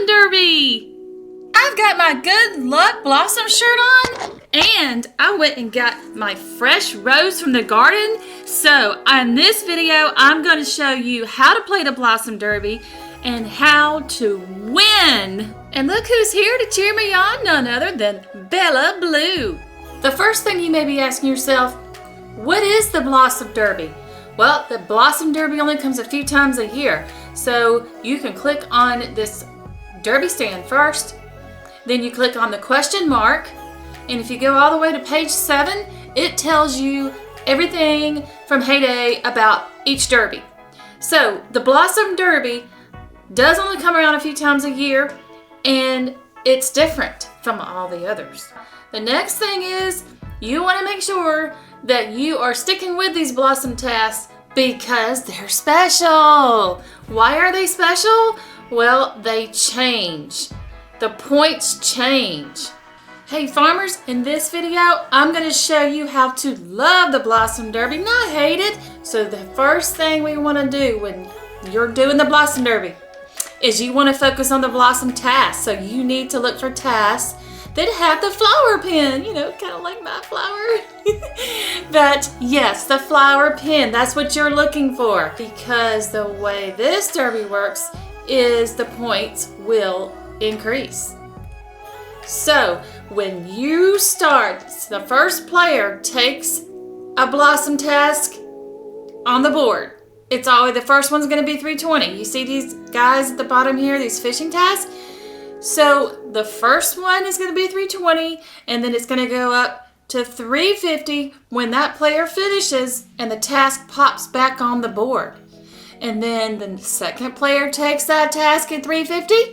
Blossom Derby! I've got my Good Luck Blossom shirt on, and I went and got my fresh rose from the garden. So in this video, I'm going to show you how to play the Blossom Derby and how to win. And look who's here to cheer me on, none other than Bella Blue. The first thing you may be asking yourself, what is the Blossom Derby? Well, the Blossom Derby only comes a few times a year. So you can click on this derby stand first, then you click on the question mark, and if you go all the way to page 7, it tells you everything from Heyday about each derby. So the Blossom Derby does only come around a few times a year, and it's different from all the others. The next thing is you want to make sure that you are sticking with these Blossom tasks because they're special. Why are they special? Well, they change. The points change. Hey farmers, in this video, I'm going to show you how to love the Blossom Derby, not hate it. So the first thing we want to do when you're doing the Blossom Derby is you want to focus on the Blossom tasks. So you need to look for tasks that have the flower pin, kind of like my flower. But yes, the flower pin, that's what you're looking for, because the way this derby works is the points will increase. So when you start, the first player takes a Blossom task on the board. It's always, the first one's going to be 320. You see these guys at the bottom here, these fishing tasks? So the first one is going to be 320, and then it's going to go up to 350 when that player finishes and the task pops back on the board. And then the second player takes that task at 350.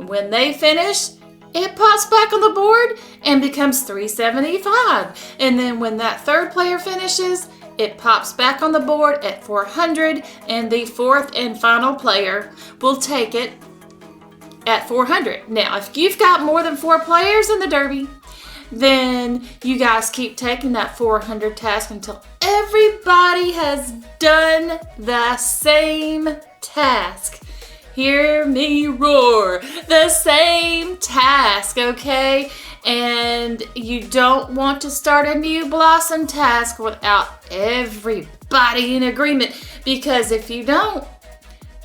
When they finish, it pops back on the board and becomes 375. And then when that third player finishes, it pops back on the board at 400, and the fourth and final player will take it at 400. Now, if you've got more than 4 players in the derby, then you guys keep taking that 400 task until everybody has done the same task. Hear me roar. The same task, okay? And you don't want to start a new Blossom task without everybody in agreement, because if you don't,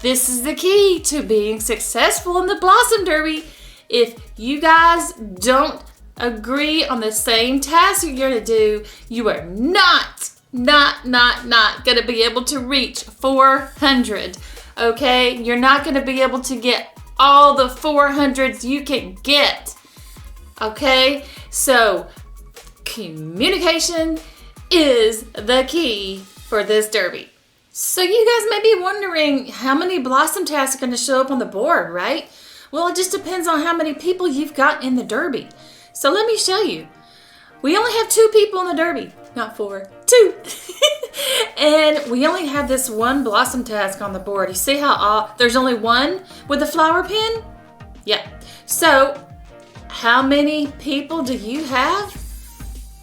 this is the key to being successful in the Blossom Derby. If you guys don't agree on the same task you're going to do, you are not going to be able to reach 400. Okay? You're not going to be able to get all the 400s you can get. Okay? So, communication is the key for this derby. So you guys may be wondering how many Blossom tasks are going to show up on the board, right? Well, it just depends on how many people you've got in the derby. So let me show you. We only have 2 people in the derby, not 4, 2. And we only have this one Blossom task on the board. You see how there's only one with the flower pin? Yeah. So how many people do you have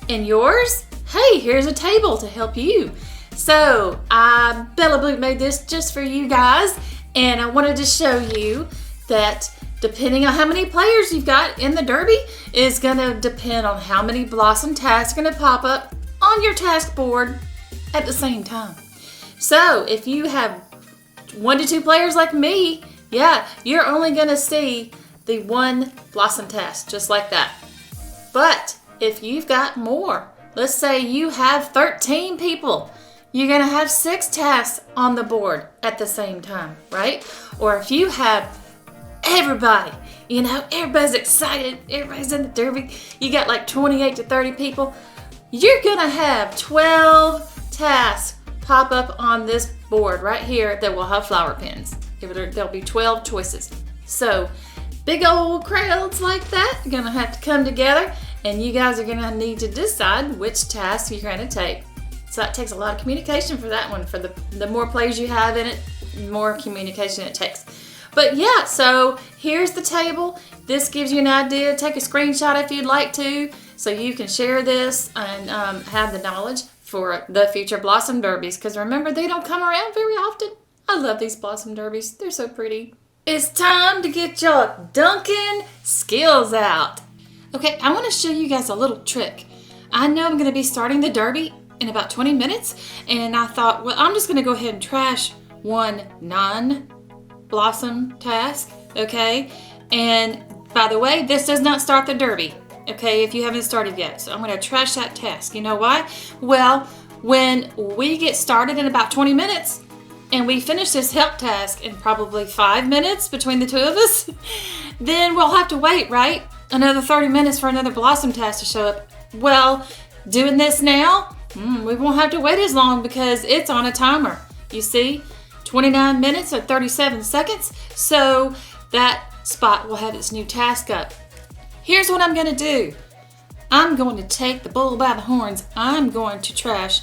in yours? Hey, here's a table to help you. So, Bella Blue made this just for you guys, and I wanted to show you that depending on how many players you've got in the derby is going to depend on how many Blossom tasks are going to pop up on your task board at the same time. So, if you have 1 to 2 players like me, yeah, you're only going to see the one Blossom task, just like that. But if you've got more, let's say you have 13 people, you're going to have 6 tasks on the board at the same time, right? Or if you have everybody, everybody's excited, everybody's in the derby, you got like 28 to 30 people, you're going to have 12 tasks pop up on this board right here that will have flower pins. There'll be 12 choices. So big old crowds like that are going to have to come together, and you guys are going to need to decide which task you're going to take. So that takes a lot of communication for that one. For the more players you have in it, the more communication it takes. But yeah, so here's the table. This gives you an idea. Take a screenshot if you'd like to, so you can share this and have the knowledge for the future Blossom Derbies. Because remember, they don't come around very often. I love these Blossom Derbies. They're so pretty. It's time to get your dunking skills out. Okay, I want to show you guys a little trick. I know I'm going to be starting the derby in about 20 minutes, and I thought, well, I'm just going to go ahead and trash one non-blossom task, okay? And by the way, this does not start the derby, okay, if you haven't started yet. So I'm going to trash that task. You know why? Well, when we get started in about 20 minutes, and we finish this help task in probably 5 minutes between the two of us, then we'll have to wait, right? Another 30 minutes for another blossom task to show up. Well, doing this now, we won't have to wait as long because it's on a timer. You see, 29 minutes or 37 seconds. So that spot will have its new task up. Here's what I'm gonna do. I'm going to take the bull by the horns. I'm going to trash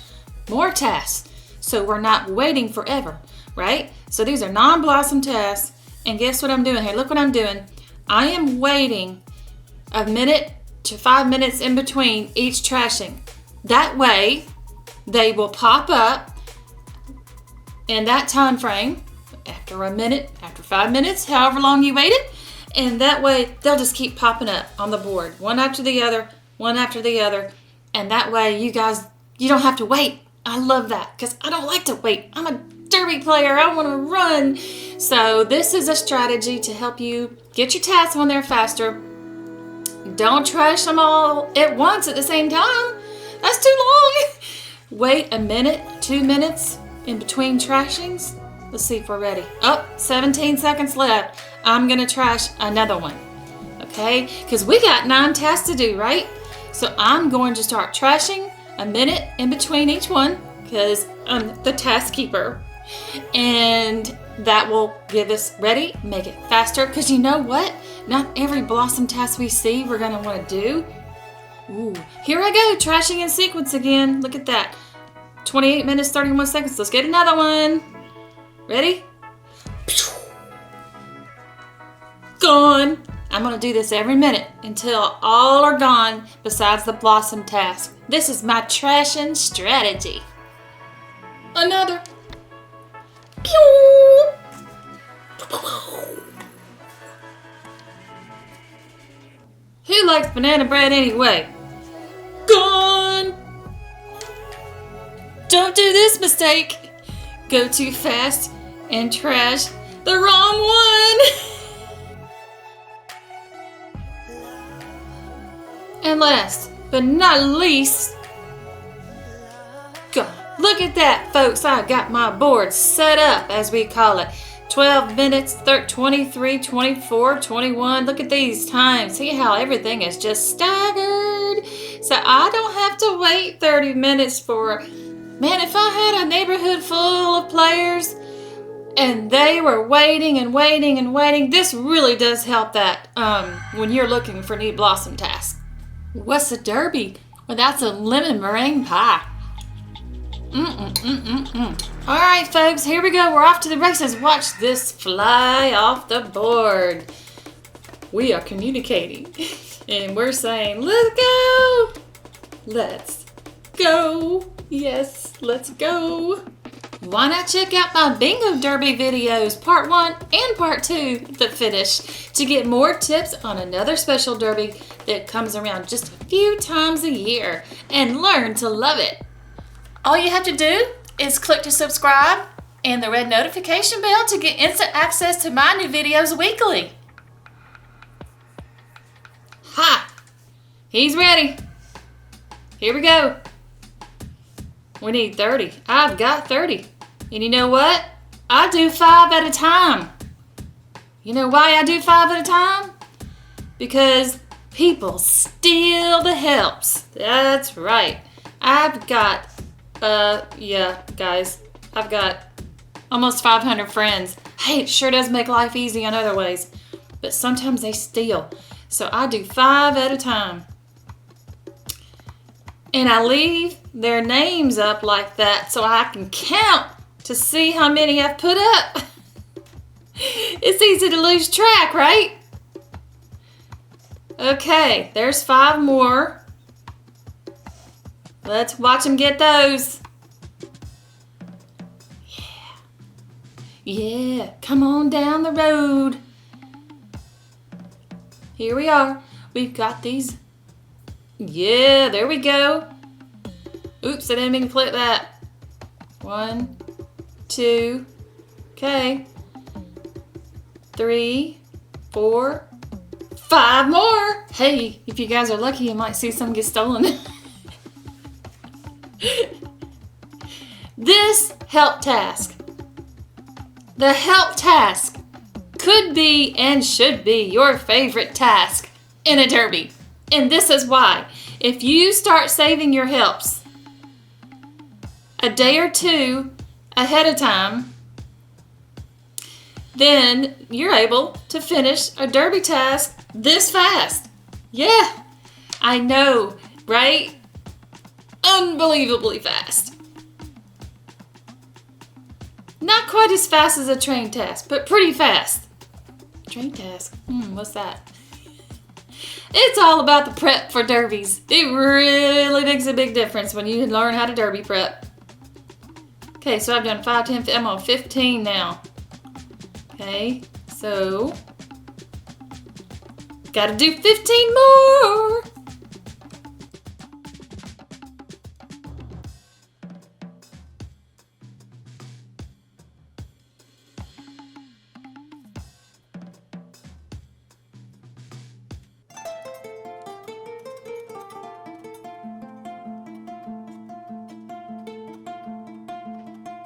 more tasks. So we're not waiting forever, right? So these are non-blossom tasks. And guess what I'm doing here? Look what I'm doing. I am waiting a minute to 5 minutes in between each trashing. That way, they will pop up in that time frame after a minute, after 5 minutes, however long you waited. And that way, they'll just keep popping up on the board, one after the other, one after the other. And that way, you guys, you don't have to wait. I love that because I don't like to wait. I'm a derby player. I want to run. So this is a strategy to help you get your tasks on there faster. Don't trash them all at once at the same time. That's too long. Wait a minute, 2 minutes in between trashings. Let's see if we're ready. Oh, 17 seconds left. I'm going to trash another one. Okay? Because we got 9 tasks to do, right? So I'm going to start trashing a minute in between each one because I'm the task keeper. And that will give us ready, make it faster. Because you know what? Not every blossom task we see we're going to want to do. Ooh, here I go, trashing in sequence again. Look at that. 28 minutes, 31 seconds. Let's get another one. Ready? Gone. I'm going to do this every minute until all are gone besides the blossom task. This is my trashing strategy. Another. Pew! Who likes banana bread anyway? Gone! Don't do this mistake. Go too fast and trash the wrong one. And last but not least, God, look at that, folks. I got my board set up, as we call it. 12 minutes, 23, 24, 21. Look at these times. See how everything is just staggered. So I don't have to wait 30 minutes for, man, if I had a neighborhood full of players and they were waiting and waiting and waiting, this really does help that when you're looking for new blossom tasks. What's a derby without some lemon meringue pie? All right, folks, here we go. We're off to the races. Watch this fly off the board. We are communicating, and we're saying, let's go. Let's go. Yes, let's go. Why not check out my Bingo Derby videos, part 1 and part 2, the finish, to get more tips on another special derby that comes around just a few times a year and learn to love it. All you have to do is click to subscribe and the red notification bell to get instant access to my new videos weekly. Ha! He's ready. Here we go. We need 30. I've got 30. And you know what? I do 5 at a time. You know why I do 5 at a time? Because people steal the helps. That's right. I've got, yeah, guys, I've got almost 500 friends. Hey, it sure does make life easy in other ways. But sometimes they steal. So I do 5 at a time. And I leave their names up like that so I can count to see how many I've put up. It's easy to lose track, right? Okay, there's 5 more. Let's watch them get those. Yeah. Yeah, come on down the road. Here we are. We've got these. Yeah, there we go. Oops, I didn't mean to click that. 1, 2, okay. 3, 4, 5 more. Hey, if you guys are lucky, you might see some get stolen. This help task. The help task could be and should be your favorite task in a derby. And this is why. If you start saving your helps a day or two ahead of time, then you're able to finish a derby task this fast. Yeah, I know, right? Unbelievably fast. Not quite as fast as a train task, but pretty fast. Train task? What's that? It's all about the prep for derbies. It really makes a big difference when you learn how to derby prep. Okay, so I've done 5, 10, I'm on 15 now. Okay, so gotta do 15 more.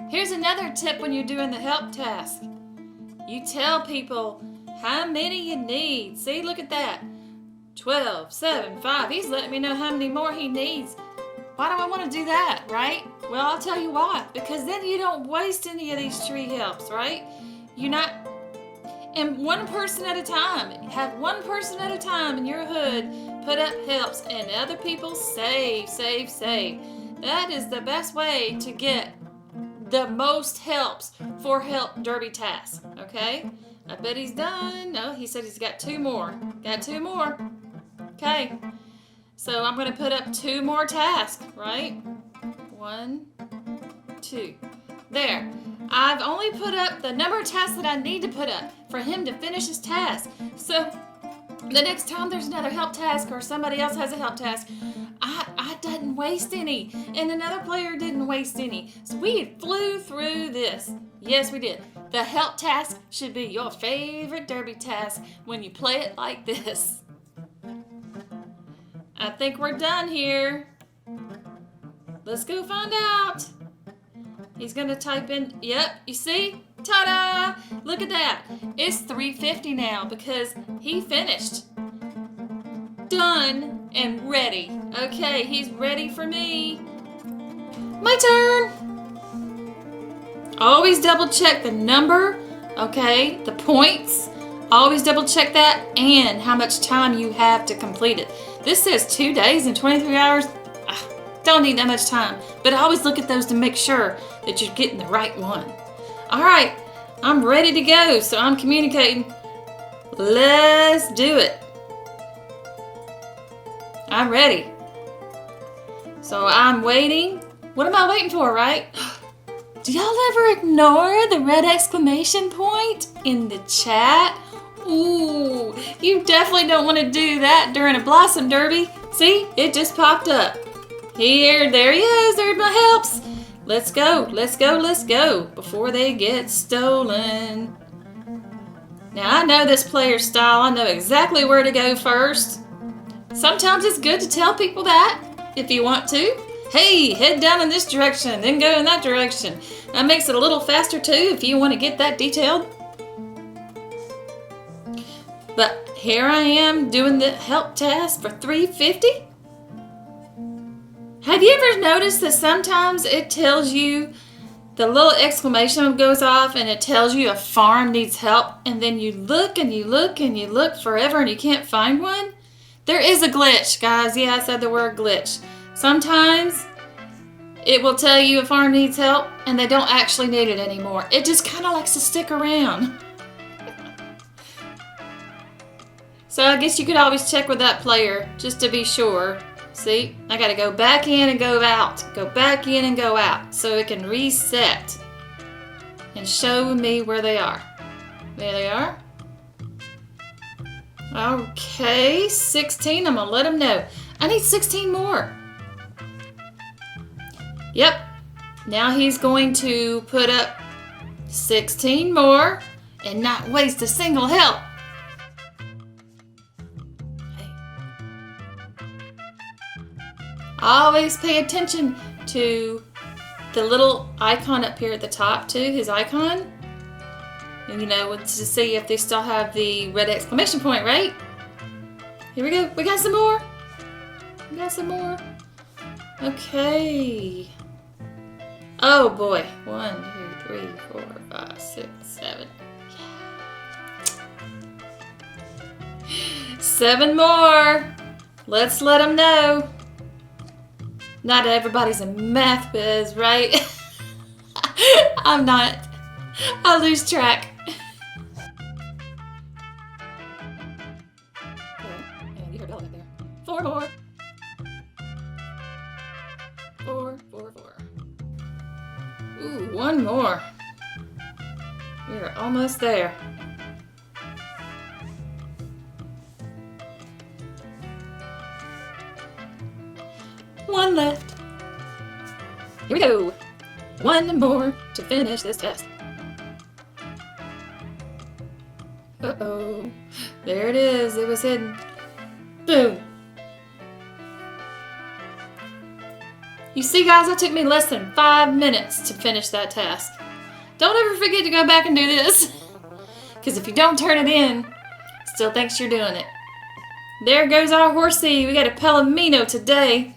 Here's another tip when you're doing the help task. You tell people how many you need. See, look at that. 12, 7, 5. He's letting me know how many more he needs. Why do I want to do that, right? Well, I'll tell you why. Because then you don't waste any of these tree helps, right? You're not... And one person at a time. Have one person at a time in your hood put up helps and other people save, save, save. That is the best way to get the most helps for help derby tasks, okay? I bet he's done. No, he said he's got 2 more. Got 2 more. Okay. So I'm going to put up 2 more tasks, right? 1, 2. There. I've only put up the number of tasks that I need to put up for him to finish his task. So the next time there's another help task or somebody else has a help task, I didn't waste any, and another player didn't waste any. So we flew through this. Yes, we did. The help task should be your favorite derby task when you play it like this. I think we're done here. Let's go find out. He's gonna type in, yep, you see? Ta-da! Look at that. It's 3:50 now because he finished. Done and ready. Okay, he's ready for me. My turn. Always double check the number, okay, the points. Always double check that and how much time you have to complete it. This says 2 days and 23 hours. Don't need that much time, but I always look at those to make sure that you're getting the right one. All right, I'm ready to go, so I'm communicating. Let's do it. I'm ready. So I'm waiting. What am I waiting for, right? Do y'all ever ignore the red exclamation point in the chat? Ooh, you definitely don't want to do that during a Blossom Derby. See, it just popped up. There he is, there's my helps. Let's go, let's go, let's go, before they get stolen. Now I know this player's style, I know exactly where to go first. Sometimes it's good to tell people that, if you want to. Hey, head down in this direction, then go in that direction. That makes it a little faster too, if you want to get that detailed. But here I am doing the help task for 350. Have you ever noticed that sometimes it tells you, the little exclamation goes off and it tells you a farm needs help, and then you look and you look and you look forever and you can't find one? There is a glitch, guys. Yeah, I said the word glitch. Sometimes it will tell you a farm needs help and they don't actually need it anymore. It just kind of likes to stick around. So I guess you could always check with that player just to be sure. See, I gotta go back in and go out. Go back in and go out so it can reset and show me where they are. There they are. Okay, 16. I'm gonna let him know. I need 16 more. Yep. Now he's going to put up 16 more and not waste a single help. Always pay attention to the little icon up here at the top too, his icon. And you know, to see if they still have the red exclamation point, right? Here we go. We got some more. We got some more. Okay. Oh boy. 1, 2, 3, 4, 5, 6, 7. Yeah. 7 more. Let's let them know. Not everybody's a math whiz, right? I'm not. I lose track. And you hear Bella up there. 4 more. 4, 4, 4. Ooh, 1 more. We're almost there. One left. Here we go. 1 more to finish this test. Uh-oh. There it is. It was hidden. Boom. You see, guys, it took me less than 5 minutes to finish that task. Don't ever forget to go back and do this. Because if you don't turn it in, it still thinks you're doing it. There goes our horsey. We got a Palomino today.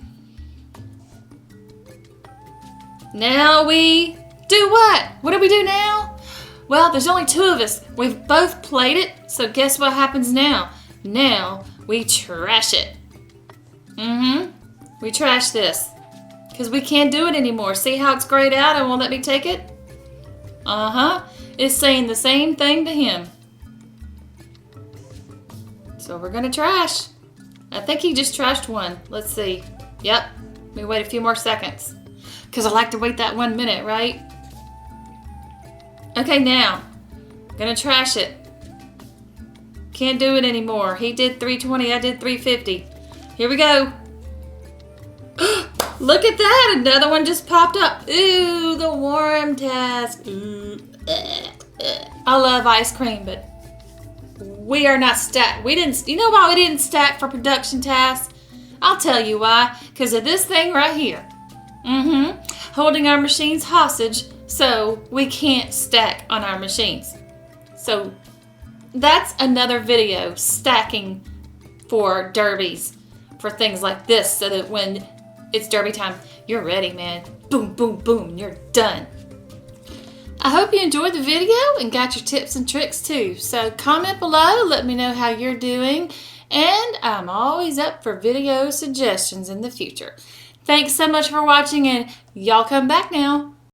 Now we do what? What do we do now? Well, there's only 2 of us. We've both played it, so guess what happens now? Now we trash it. We trash this. Because we can't do it anymore. See how it's grayed out and won't let me take it? It's saying the same thing to him. So we're gonna trash. I think he just trashed 1. Let's see. Yep. Let me wait a few more seconds. Because I like to wait that 1 minute, right? Okay, now. Gonna trash it. Can't do it anymore. He did 320, I did 350. Here we go. Look at that! Another one just popped up. Ooh, the worm task. Ooh, I love ice cream, but we are not stacked. You know why we didn't stack for production tasks? I'll tell you why. Because of this thing right here. Holding our machines hostage, so we can't stack on our machines. So that's another video, stacking for derbies, for things like this, so that when it's derby time, you're ready, man. Boom, boom, boom, you're done. I hope you enjoyed the video and got your tips and tricks too. So comment below, let me know how you're doing, and I'm always up for video suggestions in the future. Thanks so much for watching, and y'all come back now.